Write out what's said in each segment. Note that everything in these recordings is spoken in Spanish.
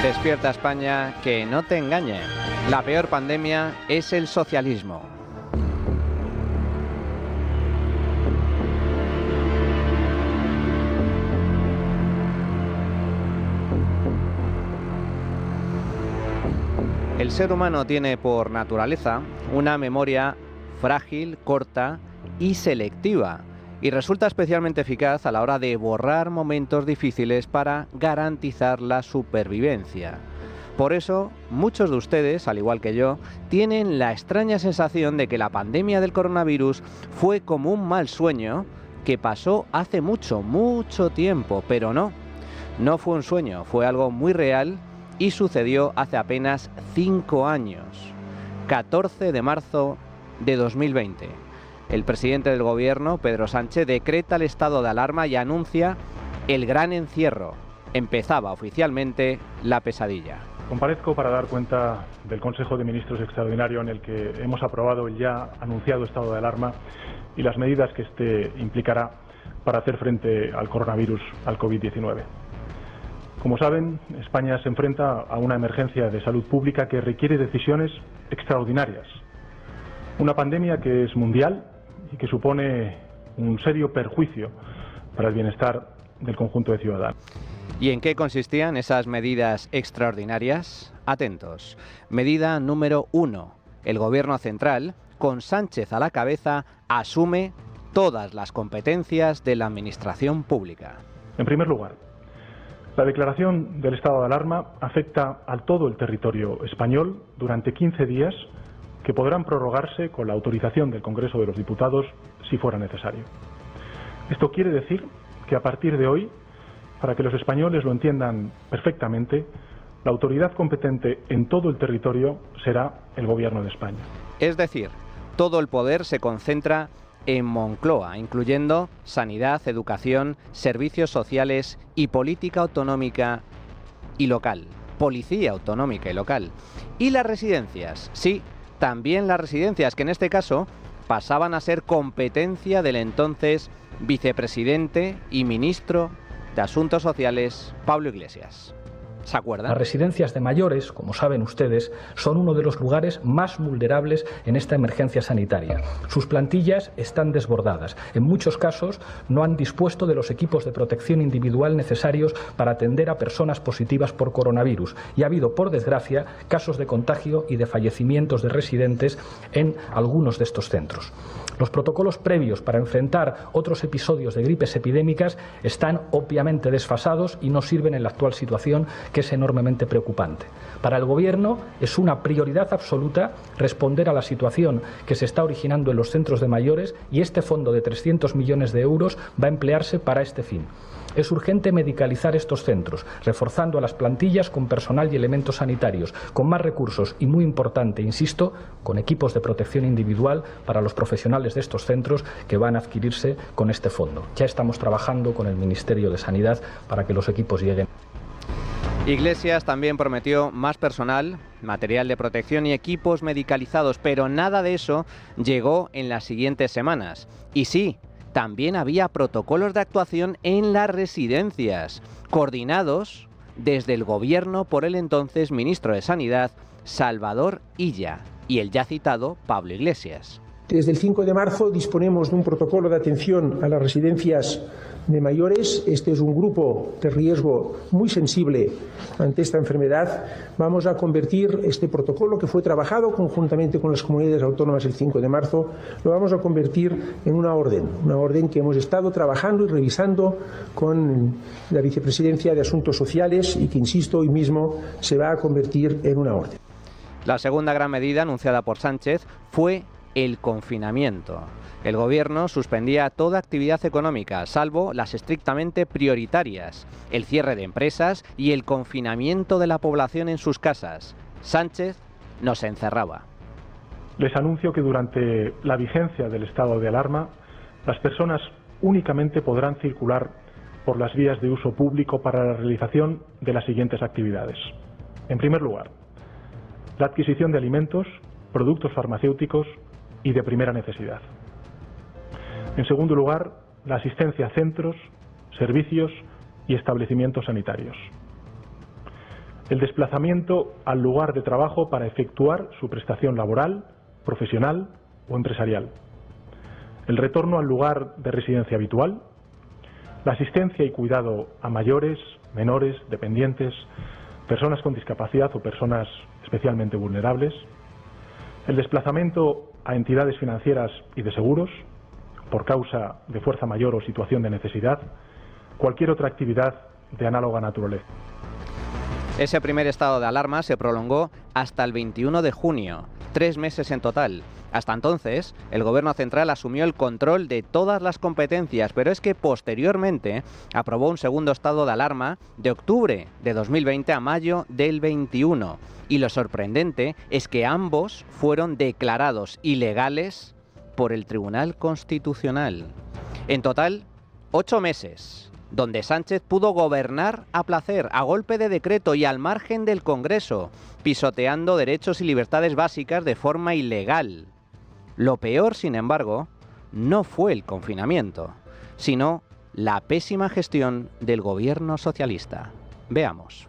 Despierta España, que no te engañe. La peor pandemia es el socialismo. El ser humano tiene por naturaleza una memoria frágil, corta y selectiva, y resulta especialmente eficaz a la hora de borrar momentos difíciles para garantizar la supervivencia. Por eso, muchos de ustedes, al igual que yo, tienen la extraña sensación de que la pandemia del coronavirus fue como un mal sueño que pasó hace mucho tiempo, pero no fue un sueño, fue algo muy real y sucedió hace apenas 5 años, 14 de marzo de 2020. El presidente del gobierno, Pedro Sánchez, decreta el estado de alarma y anuncia el gran encierro. Empezaba oficialmente la pesadilla. Comparezco para dar cuenta del Consejo de Ministros extraordinario en el que hemos aprobado el ya anunciado estado de alarma y las medidas que este implicará para hacer frente al coronavirus, al COVID-19. Como saben, España se enfrenta a una emergencia de salud pública que requiere decisiones extraordinarias. Una pandemia que es mundial y que supone un serio perjuicio para el bienestar del conjunto de ciudadanos. ¿Y en qué consistían esas medidas extraordinarias? Atentos. Medida número 1. El Gobierno central, con Sánchez a la cabeza, asume todas las competencias de la administración pública. En primer lugar, la declaración del estado de alarma afecta a todo el territorio español durante 15 días que podrán prorrogarse con la autorización del Congreso de los Diputados si fuera necesario. Esto quiere decir que a partir de hoy, para que los españoles lo entiendan perfectamente, la autoridad competente en todo el territorio será el Gobierno de España. Es decir, todo el poder se concentra en Moncloa, incluyendo sanidad, educación, servicios sociales y política autonómica y local, policía autonómica y local. Y las residencias, sí, también las residencias, que en este caso pasaban a ser competencia del entonces vicepresidente y ministro de Asuntos Sociales, Pablo Iglesias. ¿Se acuerdan? Las residencias de mayores, como saben ustedes, son uno de los lugares más vulnerables en esta emergencia sanitaria. Sus plantillas están desbordadas. En muchos casos no han dispuesto de los equipos de protección individual necesarios para atender a personas positivas por coronavirus. Y ha habido, por desgracia, casos de contagio y de fallecimientos de residentes en algunos de estos centros. Los protocolos previos para enfrentar otros episodios de gripes epidémicas están obviamente desfasados y no sirven en la actual situación, que es enormemente preocupante. Para el Gobierno es una prioridad absoluta responder a la situación que se está originando en los centros de mayores, y este fondo de 300 millones de euros va a emplearse para este fin. Es urgente medicalizar estos centros, reforzando a las plantillas con personal y elementos sanitarios, con más recursos y, muy importante, insisto, con equipos de protección individual para los profesionales de estos centros que van a adquirirse con este fondo. Ya estamos trabajando con el Ministerio de Sanidad para que los equipos lleguen. Iglesias también prometió más personal, material de protección y equipos medicalizados, pero nada de eso llegó en las siguientes semanas. Y sí, también había protocolos de actuación en las residencias, coordinados desde el Gobierno por el entonces ministro de Sanidad, Salvador Illa, y el ya citado Pablo Iglesias. Desde el 5 de marzo disponemos de un protocolo de atención a las residencias de mayores. Este es un grupo de riesgo muy sensible ante esta enfermedad. Vamos a convertir este protocolo, que fue trabajado conjuntamente con las comunidades autónomas el 5 de marzo, lo vamos a convertir en una orden que hemos estado trabajando y revisando con la Vicepresidencia de Asuntos Sociales y que, insisto, hoy mismo se va a convertir en una orden. La segunda gran medida anunciada por Sánchez fue el confinamiento. El Gobierno suspendía toda actividad económica, salvo las estrictamente prioritarias, el cierre de empresas y el confinamiento de la población en sus casas. Sánchez nos encerraba. Les anuncio que durante la vigencia del estado de alarma, las personas únicamente podrán circular por las vías de uso público para la realización de las siguientes actividades. En primer lugar, la adquisición de alimentos, productos farmacéuticos y de primera necesidad. En segundo lugar, la asistencia a centros, servicios y establecimientos sanitarios. el desplazamiento al lugar de trabajo para efectuar su prestación laboral, profesional o empresarial, el retorno al lugar de residencia habitual, la asistencia y cuidado a mayores, menores, dependientes, personas con discapacidad o personas especialmente vulnerables, el desplazamiento a entidades financieras y de seguros por causa de fuerza mayor o situación de necesidad, cualquier otra actividad de análoga naturaleza. Ese primer estado de alarma se prolongó hasta el 21 de junio, 3 meses en total. Hasta entonces, el Gobierno central asumió el control de todas las competencias, pero es que posteriormente aprobó un segundo estado de alarma de octubre de 2020 a mayo del 21. Y lo sorprendente es que ambos fueron declarados ilegales por el Tribunal Constitucional. En total, 8 meses, donde Sánchez pudo gobernar a placer, a golpe de decreto y al margen del Congreso, pisoteando derechos y libertades básicas de forma ilegal. Lo peor, sin embargo, no fue el confinamiento, sino la pésima gestión del gobierno socialista. Veamos.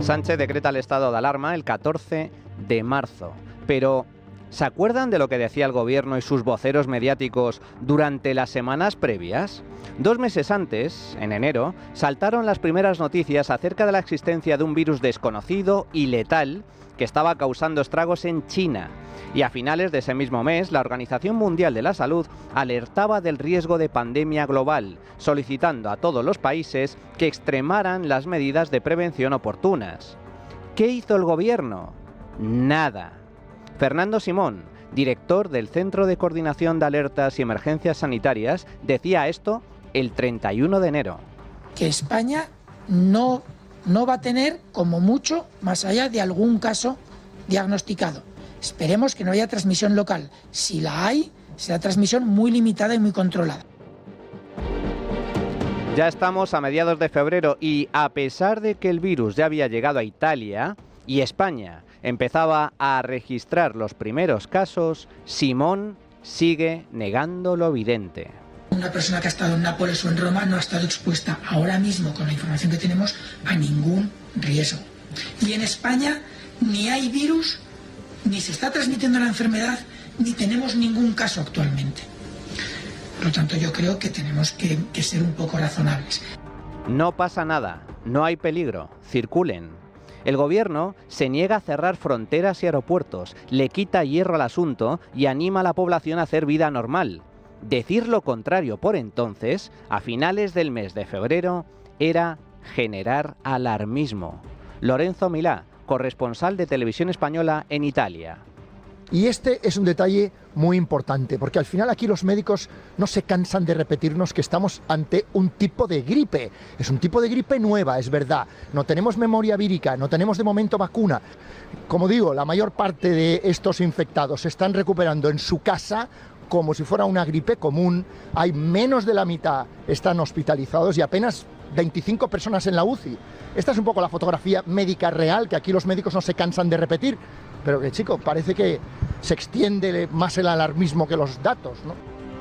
Sánchez decreta el estado de alarma el 14 de marzo, pero ¿se acuerdan de lo que decía el gobierno y sus voceros mediáticos durante las semanas previas? 2 meses antes, en enero, saltaron las primeras noticias acerca de la existencia de un virus desconocido y letal que estaba causando estragos en China. Y a finales de ese mismo mes, la Organización Mundial de la Salud alertaba del riesgo de pandemia global, solicitando a todos los países que extremaran las medidas de prevención oportunas. ¿Qué hizo el gobierno? Nada. Fernando Simón, director del Centro de Coordinación de Alertas y Emergencias Sanitarias, decía esto el 31 de enero. Que España no va a tener, como mucho, más allá de algún caso diagnosticado. Esperemos que no haya transmisión local. Si la hay, será transmisión muy limitada y muy controlada. Ya estamos a mediados de febrero y a pesar de que el virus ya había llegado a Italia y España empezaba a registrar los primeros casos, Simón sigue negando lo evidente. Una persona que ha estado en Nápoles o en Roma no ha estado expuesta ahora mismo, con la información que tenemos, a ningún riesgo. Y en España ni hay virus, ni se está transmitiendo la enfermedad, ni tenemos ningún caso actualmente. Por lo tanto, yo creo que tenemos que ser un poco razonables. No pasa nada, no hay peligro, circulen. El gobierno se niega a cerrar fronteras y aeropuertos, le quita hierro al asunto y anima a la población a hacer vida normal. Decir lo contrario por entonces, a finales del mes de febrero, era generar alarmismo. Lorenzo Milá, corresponsal de Televisión Española en Italia. Y este es un detalle muy importante, porque al final aquí los médicos no se cansan de repetirnos que estamos ante un tipo de gripe. Es un tipo de gripe nueva, es verdad. No tenemos memoria vírica, no tenemos de momento vacuna. Como digo, la mayor parte de estos infectados se están recuperando en su casa como si fuera una gripe común. Hay menos de la mitad están hospitalizados y apenas 25 personas en la UCI. Esta es un poco la fotografía médica real que aquí los médicos no se cansan de repetir, pero que, chico, parece que se extiende más el alarmismo que los datos, ¿no?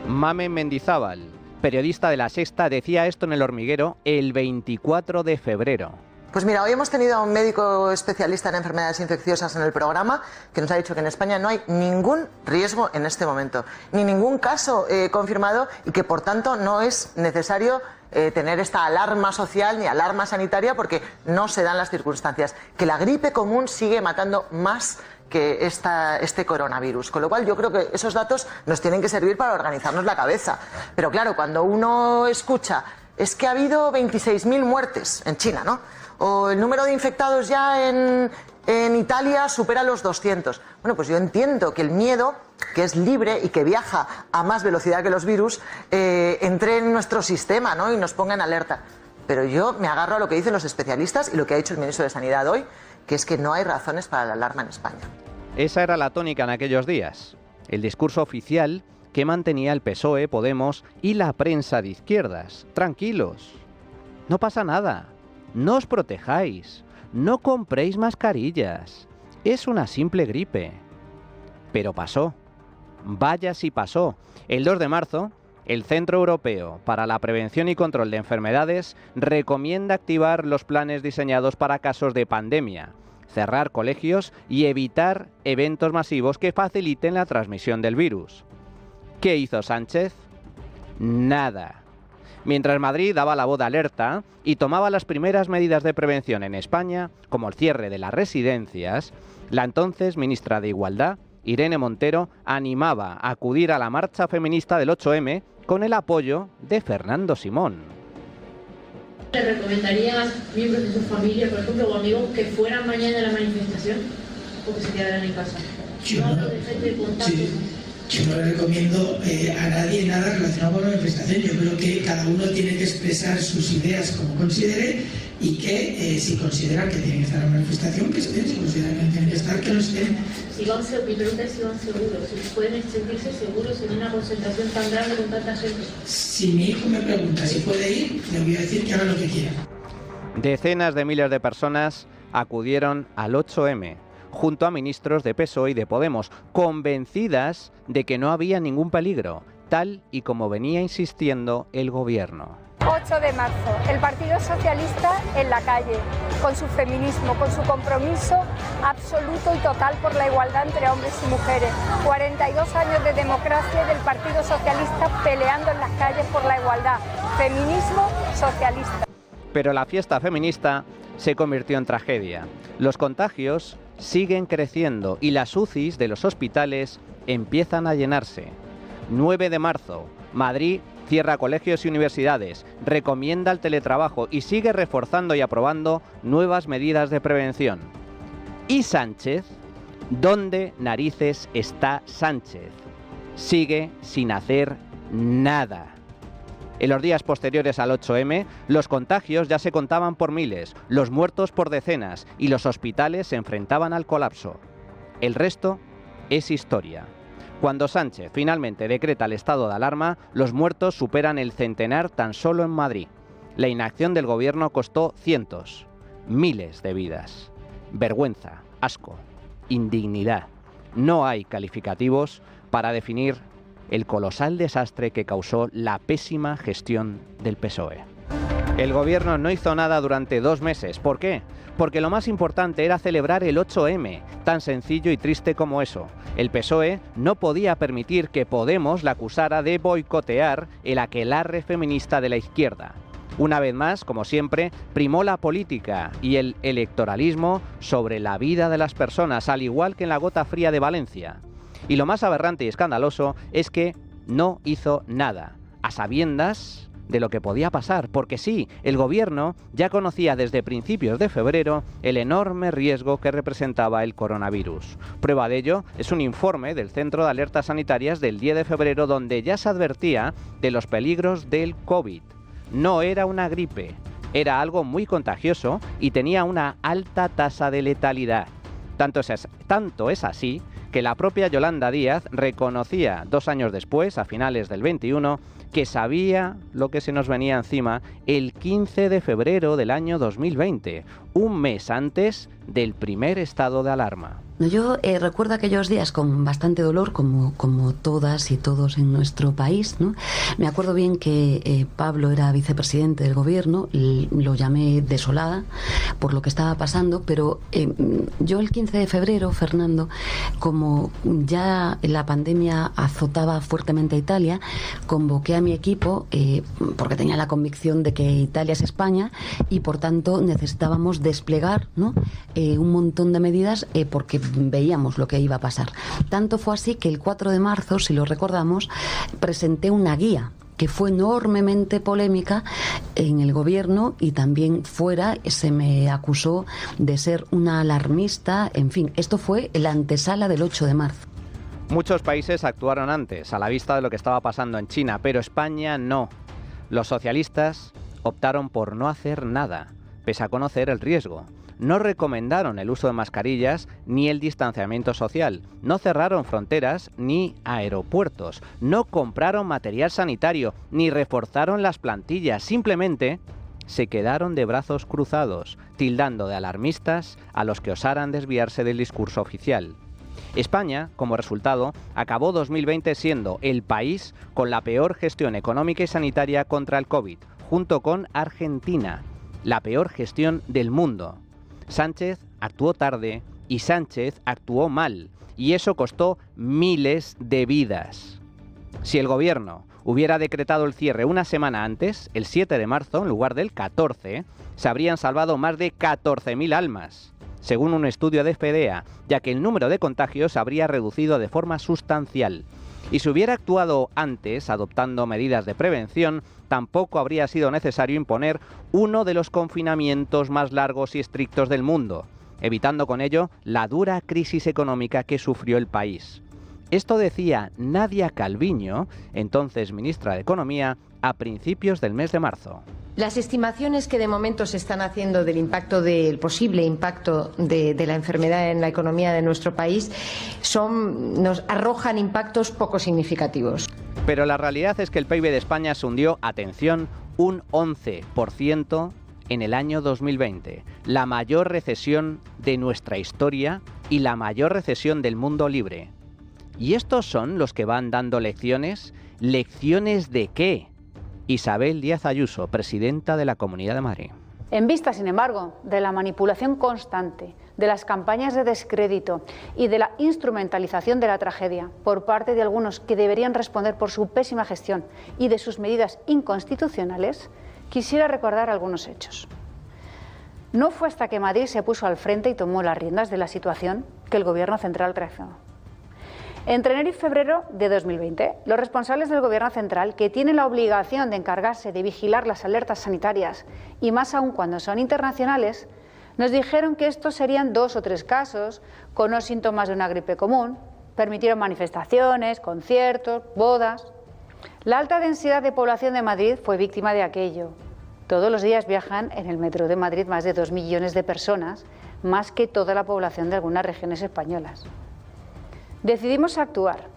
Mamen Mendizábal, periodista de La Sexta, decía esto en El Hormiguero el 24 de febrero. Pues mira, hoy hemos tenido a un médico especialista en enfermedades infecciosas en el programa que nos ha dicho que en España no hay ningún riesgo en este momento, ni ningún caso confirmado y que por tanto no es necesario tener esta alarma social ni alarma sanitaria porque no se dan las circunstancias. Que la gripe común sigue matando más que este coronavirus, con lo cual yo creo que esos datos nos tienen que servir para organizarnos la cabeza. Pero claro, cuando uno escucha, es que ha habido 26.000 muertes en China, ¿no? O el número de infectados ya en Italia supera los 200. Bueno, pues yo entiendo que el miedo, que es libre y que viaja a más velocidad que los virus, entre en nuestro sistema, ¿no? Y nos ponga en alerta. Pero yo me agarro a lo que dicen los especialistas y lo que ha dicho el ministro de Sanidad hoy, que es que no hay razones para la alarma en España. Esa era la tónica en aquellos días. El discurso oficial que mantenía el PSOE, Podemos y la prensa de izquierdas. Tranquilos, no pasa nada. No os protejáis, no compréis mascarillas. es una simple gripe. Pero pasó. Vaya si pasó. El 2 de marzo, el Centro Europeo para la Prevención y Control de Enfermedades recomienda activar los planes diseñados para casos de pandemia, cerrar colegios y evitar eventos masivos que faciliten la transmisión del virus. ¿Qué hizo Sánchez? Nada. Mientras Madrid daba la voz de alerta y tomaba las primeras medidas de prevención en España, como el cierre de las residencias, la entonces ministra de Igualdad, Irene Montero, animaba a acudir a la marcha feminista del 8M con el apoyo de Fernando Simón. ¿Le recomendaría a miembros de su familia, por ejemplo, o amigos, que fueran mañana a la manifestación o que se quedaran en casa? Yo no le recomiendo a nadie nada relacionado con la manifestación. Yo creo que cada uno tiene que expresar sus ideas como considere y que si consideran que tienen que estar en la manifestación, que estén. Si consideran que tienen que estar, que no estén. Mi pregunta es si van seguros, si pueden sentirse seguros en una concentración tan grande con tanta gente. Si mi hijo me pregunta si puede ir, le voy a decir que haga lo que quiera. Decenas de miles de personas acudieron al 8M, junto a ministros de PSOE y de Podemos, convencidas de que no había ningún peligro, tal y como venía insistiendo el gobierno. 8 de marzo, el Partido Socialista en la calle, con su feminismo, con su compromiso absoluto y total por la igualdad entre hombres y mujeres. 42 años de democracia del Partido Socialista peleando en las calles por la igualdad. Feminismo socialista. Pero la fiesta feminista se convirtió en tragedia. Los contagios siguen creciendo y las UCIs de los hospitales empiezan a llenarse. 9 de marzo, Madrid cierra colegios y universidades, recomienda el teletrabajo y sigue reforzando y aprobando nuevas medidas de prevención. ¿Y Sánchez? ¿Dónde narices está Sánchez? Sigue sin hacer nada. En los días posteriores al 8M, los contagios ya se contaban por miles, los muertos por decenas y los hospitales se enfrentaban al colapso. El resto es historia. Cuando Sánchez finalmente decreta el estado de alarma, los muertos superan el centenar tan solo en Madrid. La inacción del gobierno costó cientos, miles de vidas. Vergüenza, asco, indignidad. No hay calificativos para definir el colosal desastre que causó la pésima gestión del PSOE. El gobierno no hizo nada durante 2 meses. ¿Por qué? Porque lo más importante era celebrar el 8M, tan sencillo y triste como eso. El PSOE no podía permitir que Podemos la acusara de boicotear el aquelarre feminista de la izquierda. Una vez más, como siempre, primó la política y el electoralismo sobre la vida de las personas, al igual que en la gota fría de Valencia. Y lo más aberrante y escandaloso es que no hizo nada, a sabiendas de lo que podía pasar, porque sí, el gobierno ya conocía desde principios de febrero el enorme riesgo que representaba el coronavirus. Prueba de ello es un informe del Centro de Alertas Sanitarias del 10 de febrero donde ya se advertía de los peligros del COVID. No era una gripe, era algo muy contagioso y tenía una alta tasa de letalidad. Tanto es así que la propia Yolanda Díaz reconocía 2 años después, a finales del 21, que sabía lo que se nos venía encima el 15 de febrero del año 2020, un mes antes del primer estado de alarma. Yo recuerdo aquellos días con bastante dolor, como todas y todos en nuestro país, ¿no? Me acuerdo bien que Pablo era vicepresidente del gobierno, y lo llamé desolada por lo que estaba pasando, pero yo el 15 de febrero, Fernando, como ya la pandemia azotaba fuertemente a Italia, convoqué a mi equipo porque tenía la convicción de que Italia es España y por tanto necesitábamos desplegar, ¿no? Un montón de medidas porque veíamos lo que iba a pasar. Tanto fue así que el 4 de marzo, si lo recordamos, presenté una guía que fue enormemente polémica en el gobierno y también fuera. Se me acusó de ser una alarmista. En fin, esto fue la antesala del 8 de marzo. Muchos países actuaron antes, a la vista de lo que estaba pasando en China, pero España no. Los socialistas optaron por no hacer nada, pese a conocer el riesgo. No recomendaron el uso de mascarillas ni el distanciamiento social, no cerraron fronteras ni aeropuertos, no compraron material sanitario ni reforzaron las plantillas, simplemente se quedaron de brazos cruzados, tildando de alarmistas a los que osaran desviarse del discurso oficial. España, como resultado, acabó 2020 siendo el país con la peor gestión económica y sanitaria contra el COVID, junto con Argentina, la peor gestión del mundo. Sánchez actuó tarde y Sánchez actuó mal, y eso costó miles de vidas. Si el gobierno hubiera decretado el cierre una semana antes, el 7 de marzo, en lugar del 14, se habrían salvado más de 14.000 almas, según un estudio de FDA, ya que el número de contagios se habría reducido de forma sustancial. Y si hubiera actuado antes, adoptando medidas de prevención, tampoco habría sido necesario imponer uno de los confinamientos más largos y estrictos del mundo, evitando con ello la dura crisis económica que sufrió el país. Esto decía Nadia Calviño, entonces ministra de Economía, a principios del mes de marzo. Las estimaciones que de momento se están haciendo del posible impacto de la enfermedad en la economía de nuestro país nos arrojan impactos poco significativos. Pero la realidad es que el PIB de España se hundió, atención, un 11% en el año 2020, la mayor recesión de nuestra historia y la mayor recesión del mundo libre. ¿Y estos son los que van dando lecciones? ¿Lecciones de qué? Isabel Díaz Ayuso, presidenta de la Comunidad de Madrid. En vista, sin embargo, de la manipulación constante, de las campañas de descrédito y de la instrumentalización de la tragedia por parte de algunos que deberían responder por su pésima gestión y de sus medidas inconstitucionales, quisiera recordar algunos hechos. No fue hasta que Madrid se puso al frente y tomó las riendas de la situación que el Gobierno central reaccionó. Entre enero y febrero de 2020, los responsables del Gobierno central, que tienen la obligación de encargarse de vigilar las alertas sanitarias, y más aún cuando son internacionales, nos dijeron que estos serían 2 o 3 casos con los síntomas de una gripe común, permitieron manifestaciones, conciertos, bodas. La alta densidad de población de Madrid fue víctima de aquello. Todos los días viajan en el metro de Madrid más de 2 millones de personas, más que toda la población de algunas regiones españolas. Decidimos actuar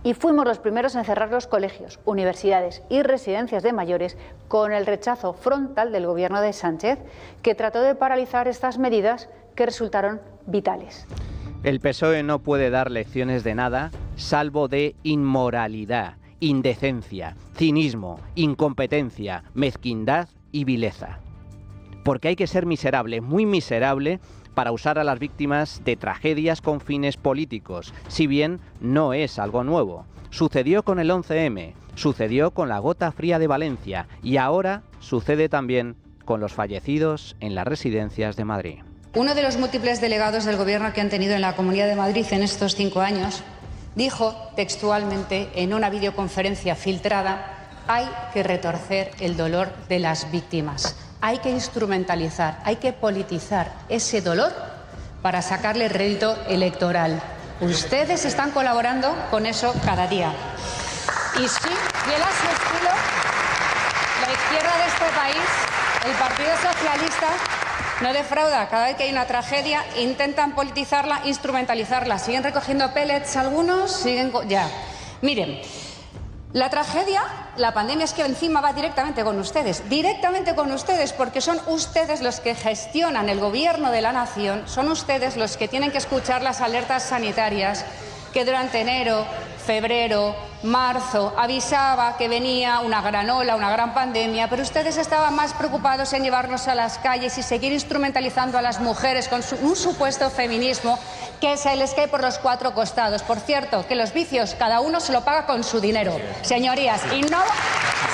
y fuimos los primeros en cerrar los colegios, universidades y residencias de mayores con el rechazo frontal del Gobierno de Sánchez, que trató de paralizar estas medidas que resultaron vitales. El PSOE no puede dar lecciones de nada, salvo de inmoralidad, indecencia, cinismo, incompetencia, mezquindad y vileza. Porque hay que ser miserable, muy miserable, para usar a las víctimas de tragedias con fines políticos, si bien no es algo nuevo. Sucedió con el 11M, sucedió con la gota fría de Valencia y ahora sucede también con los fallecidos en las residencias de Madrid. Uno de los múltiples delegados del Gobierno que han tenido en la Comunidad de Madrid en estos 5 años dijo textualmente en una videoconferencia filtrada: hay que retorcer el dolor de las víctimas. Hay que instrumentalizar, hay que politizar ese dolor para sacarle rédito electoral. Ustedes están colaborando con eso cada día. Y sí, fiel a su estilo, la izquierda de este país, el Partido Socialista, no defrauda. Cada vez que hay una tragedia, intentan politizarla, instrumentalizarla. Siguen recogiendo pellets algunos, siguen... Ya. Miren, la tragedia, la pandemia, es que encima va directamente con ustedes, porque son ustedes los que gestionan el gobierno de la nación, son ustedes los que tienen que escuchar las alertas sanitarias que durante enero, febrero, marzo avisaba que venía una gran ola, una gran pandemia, pero ustedes estaban más preocupados en llevarnos a las calles y seguir instrumentalizando a las mujeres con un supuesto feminismo que se les cae por los 4 costados. Por cierto, que los vicios cada uno se lo paga con su dinero, señorías, y no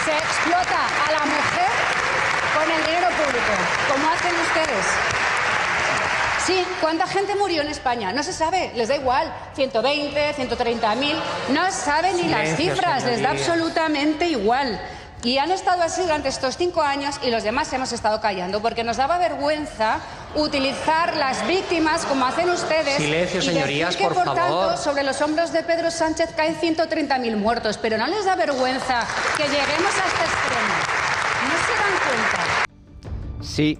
se explota a la mujer con el dinero público, como hacen ustedes. Sí, ¿cuánta gente murió en España? No se sabe, les da igual, 120, 130.000, no saben ni las cifras, les da absolutamente igual. Y han estado así durante estos 5 años y los demás hemos estado callando porque nos daba vergüenza utilizar las víctimas como hacen ustedes. Silencio, señorías, y decir que, por por favor. tanto, sobre los hombros de Pedro Sánchez caen 130.000 muertos. Pero no les da vergüenza que lleguemos a este extremo. ¿No se dan cuenta? Sí,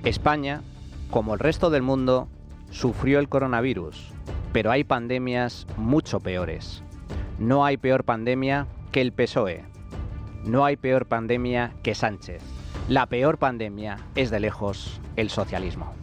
España, como el resto del mundo, sufrió el coronavirus, pero hay pandemias mucho peores. No hay peor pandemia que el PSOE. No hay peor pandemia que Sánchez. La peor pandemia es de lejos el socialismo.